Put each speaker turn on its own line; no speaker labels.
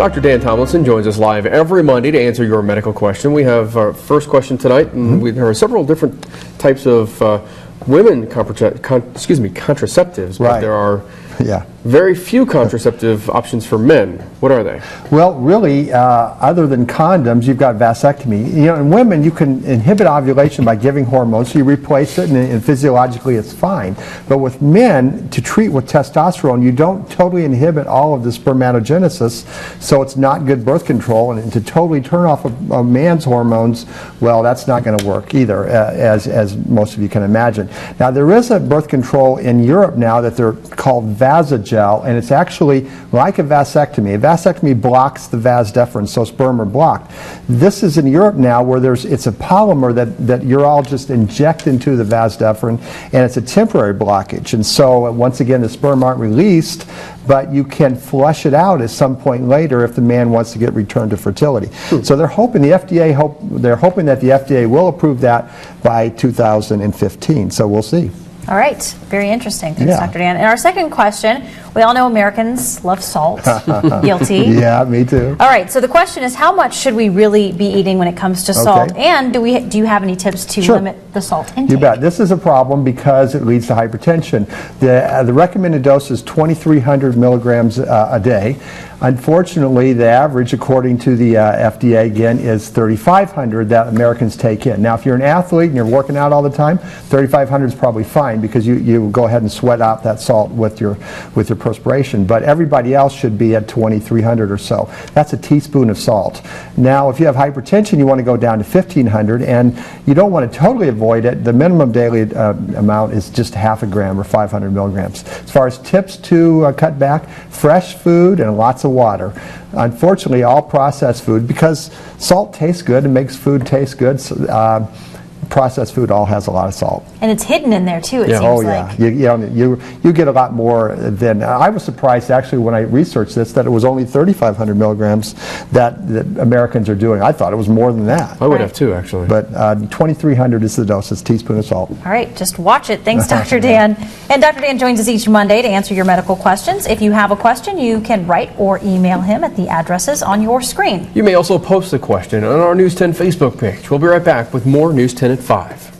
Dr. Dan Tomlinson joins us live every Monday to answer your medical question. We have our first question tonight, and there are several different types of women contraceptives, but there are very few contraceptive options for men. What are they?
Well, really, other than condoms, you've got vasectomy. You know, in women, you can inhibit ovulation by giving hormones, so you replace it, and physiologically it's fine. But with men, to treat with testosterone, you don't totally inhibit all of the spermatogenesis, so it's not good birth control. And to totally turn off a man's hormones, well, that's not going to work either, as most of you can imagine. Now, there is a birth control in Europe now that they're called Vasogel, and it's actually like a vasectomy. A vasectomy blocks the vas deferens, so sperm are blocked. This is in Europe now where it's a polymer that urologists inject into the vas deferens, and it's a temporary blockage. And so once again, the sperm aren't released, but you can flush it out at some point later if the man wants to get returned to fertility. So they're hoping that the FDA will approve that by 2015. So we'll see.
All right, very interesting. Thanks, Dr. Dan. And our second question, we all know Americans love salt. Guilty.
Yeah, me too.
All right, so the question is, how much should we really be eating when it comes to salt? And do you have any tips to limit the salt intake?
You bet. This is a problem because it leads to hypertension. The recommended dose is 2,300 milligrams a day. Unfortunately, the average, according to the FDA, again, is 3,500 that Americans take in. Now, if you're an athlete and you're working out all the time, 3,500 is probably fine because you go ahead and sweat out that salt with your perspiration. But everybody else should be at 2,300 or so. That's a teaspoon of salt. Now, if you have hypertension, you want to go down to 1,500, and you don't want to totally avoid it. The minimum daily amount is just half a gram or 500 milligrams. As far as tips to cut back, fresh food and lots of water. Unfortunately, all processed food, because salt tastes good and makes food taste good, processed food all has a lot of salt.
And it's hidden in there too, it seems like.
You get a lot more than, I was surprised actually when I researched this that it was only 3,500 milligrams that Americans are doing. I thought it was more than that.
I would have too, actually.
But 2,300 is the dose, it's a teaspoon of salt.
All right, just watch it. Thanks, Dr. Dan. And Dr. Dan joins us each Monday to answer your medical questions. If you have a question, you can write or email him at the addresses on your screen.
You may also post a question on our News 10 Facebook page. We'll be right back with more News 10 at 5.